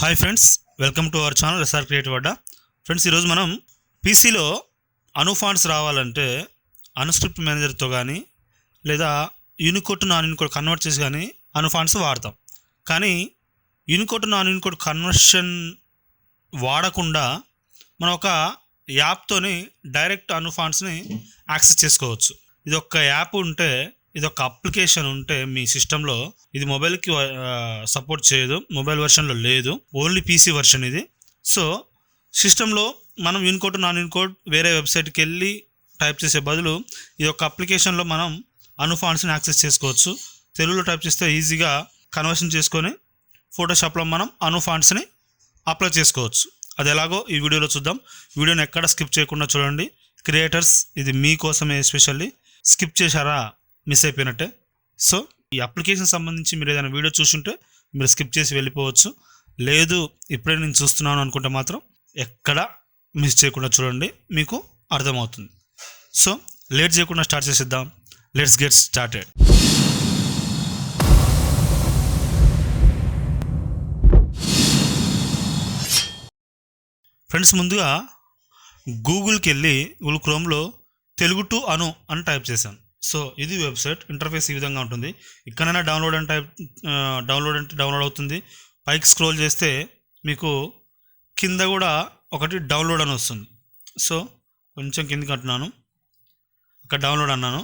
Hi friends, welcome to our channel srcreativeadda. Friends, ఈరోజు మనం పీసీలో అనుఫాంట్స్ రావాలంటే అన్స్క్రిప్ట్ మేనేజర్తో కానీ లేదా Unicode to non Unicode convert చేసి కానీ అనుఫాంట్స్ వాడతాం. కానీ Unicode to non Unicode conversion వాడకుండా మనం ఒక యాప్తోని డైరెక్ట్ అనుఫాంట్స్ని యాక్సెస్ చేసుకోవచ్చు. ఇది ఒక యాప్ ఉంటే, ఇది ఒక అప్లికేషన్ ఉంటే మీ సిస్టంలో, ఇది మొబైల్కి సపోర్ట్ చేయదు, మొబైల్ వెర్షన్లో లేదు, ఓన్లీ పీసీ వెర్షన్ ఇది. సో సిస్టంలో మనం యూనికోడ్ నాన్ యూనికోడ్ వేరే వెబ్సైట్కి వెళ్ళి టైప్ చేసే బదులు ఈ యొక్క అప్లికేషన్లో మనం అనుఫాంట్స్ని యాక్సెస్ చేసుకోవచ్చు. తెలుగులో టైప్ చేస్తే ఈజీగా కన్వర్షన్ చేసుకొని ఫోటోషాప్లో మనం అనుఫాంట్స్ని అప్లై చేసుకోవచ్చు. అది ఎలాగో ఈ వీడియోలో చూద్దాం. వీడియోని ఎక్కడ స్కిప్ చేయకుండా చూడండి. క్రియేటర్స్, ఇది మీకోసమే ఎస్పెషల్లీ. స్కిప్ చేశారా మిస్ అయిపోయినట్టే. సో ఈ అప్లికేషన్ సంబంధించి మీరు ఏదైనా వీడియో చూస్తుంటే మీరు స్కిప్ చేసి వెళ్ళిపోవచ్చు. లేదు, ఇప్పుడే నేను చూస్తున్నాను అనుకుంటే మాత్రం ఎక్కడ మిస్ చేయకుండా చూడండి, మీకు అర్థమవుతుంది. సో లేట్ చేయకుండా స్టార్ట్ చేసేద్దాం. Let's get started. ఫ్రెండ్స్, ముందుగా గూగుల్కి వెళ్ళి గూగుల్ క్రోమ్లో తెలుగు టు అను అని టైప్ చేశాను. సో ఇది వెబ్సైట్ ఇంటర్ఫేస్ ఈ విధంగా ఉంటుంది. ఇక్కడైనా డౌన్లోడ్ అంటే డౌన్లోడ్ అవుతుంది. పైకి స్క్రోల్ చేస్తే మీకు కింద కూడా ఒకటి డౌన్లోడ్ అని వస్తుంది. సో కొంచెం కిందకి అంటున్నాను, అక్కడ డౌన్లోడ్ అన్నాను.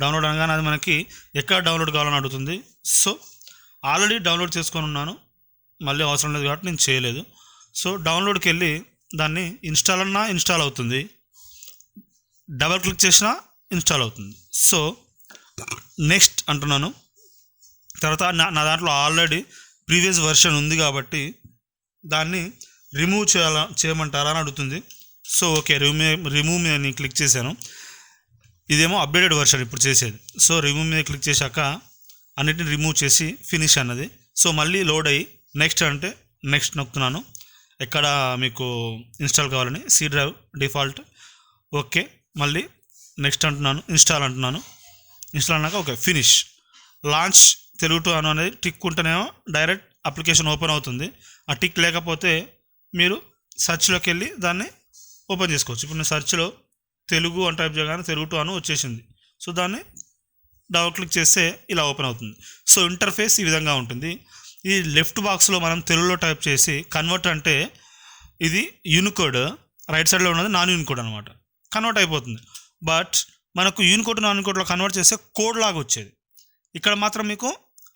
డౌన్లోడ్ అనగానే అది మనకి ఎక్కడ డౌన్లోడ్ కావాలని అడుగుతుంది. సో ఆల్రెడీ డౌన్లోడ్ చేసుకొని ఉన్నాను, మళ్ళీ అవసరం లేదు కాబట్టి నేను చేయలేదు. సో డౌన్లోడ్కి వెళ్ళి దాన్ని ఇన్స్టాల్ అన్నా ఇన్స్టాల్ అవుతుంది, డబల్ క్లిక్ చేసినా ఇన్స్టాల్ అవుతుంది. సో నెక్స్ట్ అంటున్నాను. తర్వాత నా దాంట్లో ఆల్రెడీ ప్రీవియస్ వెర్షన్ ఉంది కాబట్టి దాన్ని రిమూవ్ చేయమంటారా అని అడుగుతుంది. సో ఓకే, రిమూవ్ మీద నేను క్లిక్ చేశాను. ఇదేమో అప్డేటెడ్ వెర్షన్ ఇప్పుడు చేసేది. సో రిమూవ్ మీద క్లిక్ చేశాక అన్నిటిని రిమూవ్ చేసి ఫినిష్ అన్నది. సో మళ్ళీ లోడ్ అయ్యి నెక్స్ట్ అంటే నెక్స్ట్ నొక్కుతున్నాను. ఎక్కడ మీకు ఇన్స్టాల్ కావాలని సి డ్రైవ్ డిఫాల్ట్. ఓకే, మళ్ళీ నెక్స్ట్ అంటున్నాను, ఇన్స్టాల్ అంటున్నాను. ఇన్స్టాల్ అన్నాక okay finish. Launch Telugu to Anu అనేది టిక్ ఉంటేనేమో డైరెక్ట్ అప్లికేషన్ ఓపెన్ అవుతుంది. ఆ టిక్ లేకపోతే మీరు సెర్చ్లోకి వెళ్ళి దాన్ని ఓపెన్ చేసుకోవచ్చు. ఇప్పుడు నేను సెర్చ్లో తెలుగు అని టైప్ చేయగానే తెలుగు టు అను వచ్చేసింది. సో దాన్ని డబుల్ క్లిక్ చేస్తే ఇలా ఓపెన్ అవుతుంది. సో ఇంటర్ఫేస్ ఈ విధంగా ఉంటుంది. ఈ లెఫ్ట్ బాక్స్లో మనం తెలుగులో టైప్ చేసి కన్వర్ట్ అంటే ఇది యూనికోడ్, రైట్ సైడ్లో ఉన్నది నాన్ యూనికోడ్ అనమాట. కన్వర్ట్ అయిపోతుంది. బట్ మనకు యూనికోడ్ నాన్ యూనికోడ్లో కన్వర్ట్ చేస్తే కోడ్ లాగా వచ్చేది. ఇక్కడ మాత్రం మీకు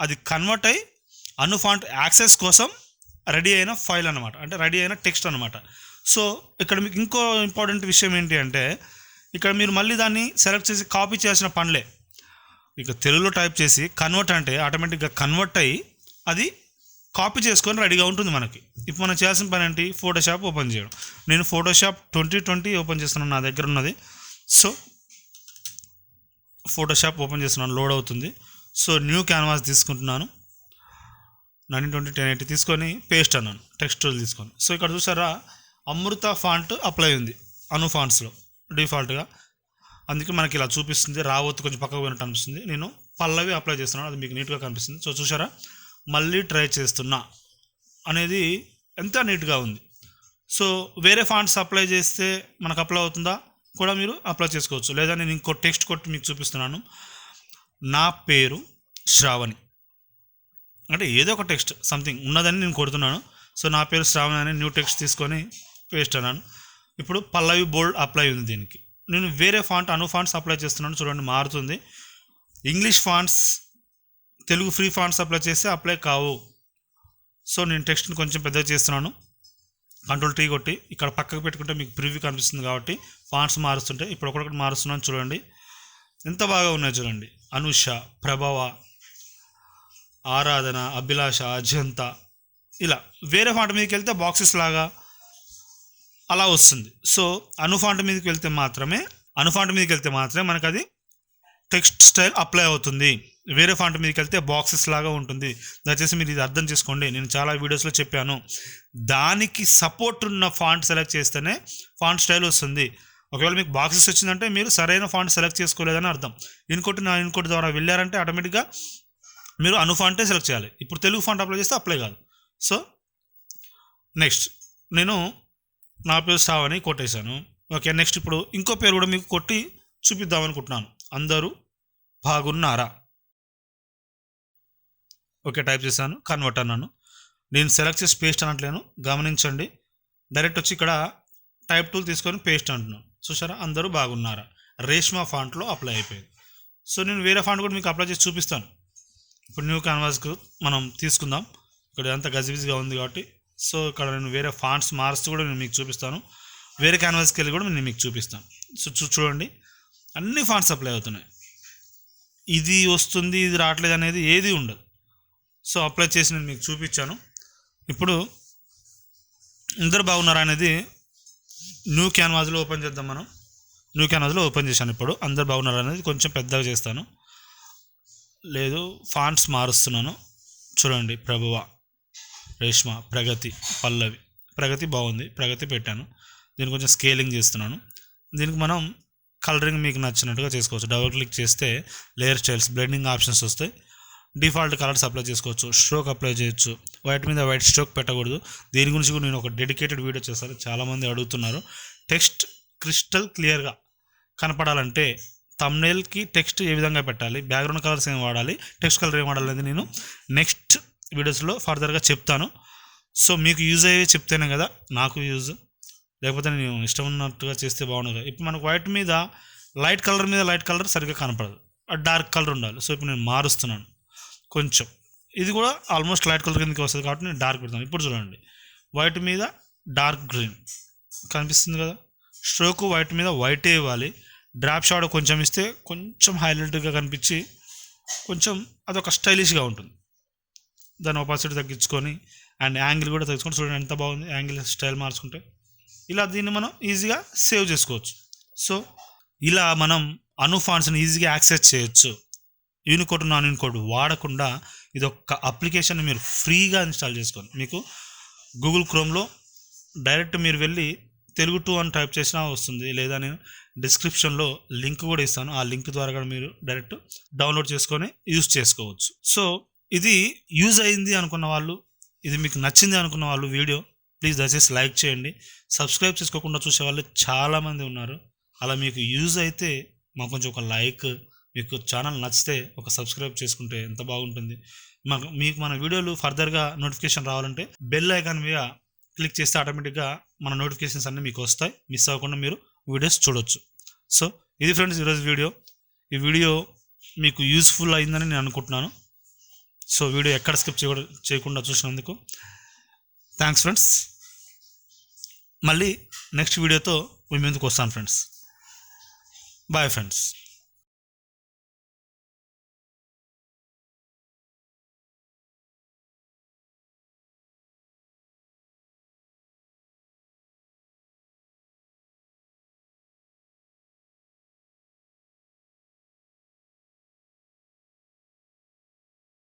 అది కన్వర్ట్ అయ్యి అనుఫాంట్ యాక్సెస్ కోసం రెడీ అయిన ఫైల్ అనమాట, అంటే రెడీ అయిన టెక్స్ట్ అనమాట. సో ఇక్కడ మీకు ఇంకో ఇంపార్టెంట్ విషయం ఏంటి అంటే, ఇక్కడ మీరు మళ్ళీ దాన్ని సెలెక్ట్ చేసి కాపీ చేయాల్సిన పనిలే. ఇక తెలుగులో టైప్ చేసి కన్వర్ట్ అంటే ఆటోమేటిక్గా కన్వర్ట్ అయ్యి అది కాపీ చేసుకొని రెడీగా ఉంటుంది మనకి. ఇప్పుడు మనం చేయాల్సిన పని ఏంటి, ఫోటోషాప్ ఓపెన్ చేయడం. నేను ఫోటోషాప్ 2020 ఓపెన్ చేస్తున్నాను, నా దగ్గర ఉన్నది. సో ఫోటోషాప్ ఓపెన్ చేస్తున్నాను, లోడ్ అవుతుంది. సో న్యూ క్యాన్వాస్ తీసుకుంటున్నాను, 1920 1080 తీసుకొని పేస్ట్ అన్నాను, టెక్స్ట్ తీసుకొని. సో ఇక్కడ చూసారా, అమృత ఫాంట్ అప్లై ఉంది అను ఫాంట్స్లో డిఫాల్ట్గా. అందుకే మనకి ఇలా చూపిస్తుంది. రావద్దు కొంచెం పక్కకు పోయినట్టు అనిపిస్తుంది. నేను పల్లవి అప్లై చేస్తున్నాను, అది మీకు నీట్గా కనిపిస్తుంది. సో చూసారా, మళ్ళీ ట్రై చేస్తున్నా అనేది ఎంత నీట్గా ఉంది. సో వేరే ఫాంట్స్ అప్లై చేస్తే మనకు అప్లై అవుతుందా కూడా మీరు అప్లై చేసుకోవచ్చు. లేదా నేను ఇంకో టెక్స్ట్ కొట్టి మీకు చూపిస్తున్నాను. నా పేరు శ్రావణి అంటే ఏదో ఒక టెక్స్ట్ సంథింగ్ ఉన్నదని నేను కొడుతున్నాను. సో నా పేరు శ్రావణి అని న్యూ టెక్స్ట్ తీసుకొని పేస్ట్ అన్నాను. ఇప్పుడు పల్లవి బోల్డ్ అప్లై ఉంది. దీనికి నేను వేరే ఫాంట్ అను ఫాంట్స్ అప్లై చేస్తున్నాను. చూడండి, మారుతుంది. English fonts Telugu free fonts apply చేస్తే అప్లై కావు. సో నేను టెక్స్ట్ని కొంచెం పెద్దగా చేస్తున్నాను, కంట్రోల్ టీ కొట్టి ఇక్కడ పక్కకు పెట్టుకుంటే మీకు ప్రివ్యూ కనిపిస్తుంది కాబట్టి ఫాంట్స్ మారుస్తుంటే ఇప్పుడు ఒకటి మారుస్తున్నాను. చూడండి ఎంత బాగా ఉన్నాయి. చూడండి, అనుష, ప్రభవ, ఆరాధన, అభిలాష, అజంత, ఇలా వేరే ఫాంట్ మీదకి వెళ్తే బాక్సెస్ లాగా అలా వస్తుంది. సో అను ఫాంట్ మీదకి వెళ్తే మాత్రమే మనకు అది టెక్స్ట్ స్టైల్ అప్లై అవుతుంది. వేరే ఫాంట్ మీదకి వెళ్తే బాక్సెస్ లాగా ఉంటుంది. దయచేసి మీరు ఇది అర్థం చేసుకోండి. నేను చాలా వీడియోస్లో చెప్పాను, దానికి సపోర్ట్ ఉన్న ఫాంట్ సెలెక్ట్ చేస్తేనే ఫాంట్ స్టైల్ వస్తుంది. ఒకవేళ మీకు బాక్సెస్ వచ్చిందంటే మీరు సరైన ఫాంట్ సెలెక్ట్ చేసుకోలేదని అర్థం. ఇంకోటి ద్వారా వెళ్ళారంటే ఆటోమేటిక్గా మీరు అను ఫాంటే సెలెక్ట్ చేయాలి. ఇప్పుడు తెలుగు ఫాంట్ అప్లై చేస్తే అప్లై కాదు. సో నెక్స్ట్ నేను నా పేరు శ్రావణి కొట్టేశాను. ఓకే, నెక్స్ట్ ఇప్పుడు ఇంకో పేరు కూడా మీకు కొట్టి చూపిద్దాం అనుకుంటున్నాను. అందరూ బాగున్నారా? ఓకే, టైప్ చేశాను, కన్వర్ట్ అన్నాను. నేను సెలెక్ట్ చేసి పేస్ట్ అనట్లేను, గమనించండి. డైరెక్ట్ వచ్చి ఇక్కడ టైప్ టూల్ తీసుకొని పేస్ట్ అంటున్నాను. చూసారా, అందరూ బాగున్నారా రేష్మా ఫాంట్లో అప్లై అయిపోయింది. సో నేను వేరే ఫాంట్ కూడా మీకు అప్లై చేసి చూపిస్తాను. ఇప్పుడు న్యూ క్యాన్వాస్కు మనం తీసుకుందాం. ఇక్కడ అంతా గజిబిజిగా ఉంది కాబట్టి సో ఇక్కడ నేను వేరే ఫాంట్స్ మారుస్తూ కూడా నేను మీకు చూపిస్తాను. వేరే క్యాన్వాస్కి వెళ్ళి కూడా నేను మీకు చూపిస్తాను. సో చూడండి, అన్ని ఫాంట్స్ అప్లై అవుతున్నాయి. ఇది వస్తుంది ఇది రావట్లేదు అనేది ఏది ఉండదు. సో అప్లై చేసి నేను మీకు చూపించాను. ఇప్పుడు అందరూ బాగున్నారా అనేది న్యూ క్యాన్వాస్లో ఓపెన్ చేద్దాం. మనం న్యూ క్యాన్వాస్లో ఓపెన్ చేశాను. ఇప్పుడు అందరు బాగున్నారా అనేది కొంచెం పెద్దగా చేస్తాను, లేదు ఫాంట్స్ మారుస్తున్నాను. చూడండి, ప్రభువ, రేష్మ, ప్రగతి, పల్లవి. ప్రగతి బాగుంది, ప్రగతి పెట్టాను. దీన్ని కొంచెం స్కేలింగ్ చేస్తున్నాను. దీనికి మనం కలరింగ్ మీకు నచ్చినట్టుగా చేసుకోవచ్చు. డబుల్ క్లిక్ చేస్తే లేయర్ స్టైల్స్, బ్లెండింగ్ ఆప్షన్స్ వస్తాయి. డిఫాల్ట్ కలర్స్ అప్లై చేసుకోవచ్చు, స్ట్రోక్ అప్లై చేయొచ్చు. వైట్ మీద వైట్ స్ట్రోక్ పెట్టకూడదు. దీని గురించి కూడా నేను ఒక డెడికేటెడ్ వీడియో చేస్తాను, చాలామంది అడుగుతున్నారు. టెక్స్ట్ క్రిస్టల్ క్లియర్గా కనపడాలంటే థంబ్నెయిల్కి టెక్స్ట్ ఏ విధంగా పెట్టాలి, బ్యాక్గ్రౌండ్ కలర్స్ ఏం వాడాలి, టెక్స్ట్ కలర్ ఏం వాడాలి అనేది నేను నెక్స్ట్ వీడియోస్లో ఫర్దర్గా చెప్తాను. సో మీకు యూజ్ అయ్యేవి చెప్తేనే కదా నాకు యూజ్, లేకపోతే నేను ఇష్టం ఉన్నట్టుగా చేస్తే బాగుండదు. ఇప్పుడు మనకు వైట్ మీద లైట్ కలర్ మీద లైట్ కలర్ సరిగ్గా కనపడదు, డార్క్ కలర్ ఉండాలి. సో ఇప్పుడు నేను మారుస్తున్నాను కొంచెం. ఇది కూడా ఆల్మోస్ట్ లైట్ కలర్ కిందకి వస్తుంది కాబట్టి నేను డార్క్ పెడతాను. ఇప్పుడు చూడండి, వైట్ మీద డార్క్ గ్రీన్ కనిపిస్తుంది కదా. స్ట్రోక్ వైట్ మీద వైటే ఇవ్వాలి. డ్రాప్ షాడో కొంచెం ఇస్తే కొంచెం హైలైట్గా కనిపించి కొంచెం అదొక స్టైలిష్గా ఉంటుంది. దాని ఆపోజిట్ తగ్గించుకొని అండ్ యాంగిల్ కూడా తగ్గించుకొని చూడండి ఎంత బాగుంది. యాంగిల్ స్టైల్ మార్చుకుంటే ఇలా దీన్ని మనం ఈజీగా సేవ్ చేసుకోవచ్చు. సో ఇలా మనం అనుఫాంట్స్ని ఈజీగా యాక్సెస్ చేయొచ్చు. యూనికోడ్ నాన్ యూనికోడ్ వాడకుండా ఇది ఒక్క అప్లికేషన్ మీరు ఫ్రీగా ఇన్స్టాల్ చేసుకోండి. మీకు గూగుల్ క్రోమ్లో డైరెక్ట్ మీరు వెళ్ళి తెలుగు 2 అని టైప్ చేసినా వస్తుంది, లేదా నేను డిస్క్రిప్షన్లో లింక్ కూడా ఇస్తాను. ఆ లింక్ ద్వారా కూడా మీరు డైరెక్ట్ డౌన్లోడ్ చేసుకొని యూజ్ చేసుకోవచ్చు. సో ఇది యూజ్ అయింది అనుకున్న వాళ్ళు, ఇది మీకు నచ్చింది అనుకున్న వాళ్ళు వీడియో ప్లీజ్ దయచేసి లైక్ చేయండి. సబ్స్క్రైబ్ చేసుకోకుండా చూసే వాళ్ళు చాలామంది ఉన్నారు. అలా మీకు యూజ్ అయితే మాకు కొంచెం ఒక లైక్, మీకు ఛానల్ నచ్చితే ఒక సబ్స్క్రైబ్ చేసుకుంటే ఎంత బాగుంటుంది. మీకు మన వీడియోలు ఫర్దర్గా నోటిఫికేషన్ రావాలంటే బెల్ ఐకాన్ మీద క్లిక్ చేస్తే ఆటోమేటిక్గా మన నోటిఫికేషన్స్ అన్నీ మీకు వస్తాయి. మిస్ అవ్వకుండా మీరు వీడియోస్ చూడొచ్చు. సో ఇది ఫ్రెండ్స్ ఈరోజు వీడియో. ఈ వీడియో మీకు యూస్ఫుల్ అయిందని నేను అనుకుంటున్నాను. సో వీడియో ఎక్కడ స్కిప్ చేయకుండా చూసినందుకు థ్యాంక్స్ ఫ్రెండ్స్. మళ్ళీ నెక్స్ట్ వీడియోతో మీ ముందుకు వస్తాను ఫ్రెండ్స్. Bye friends.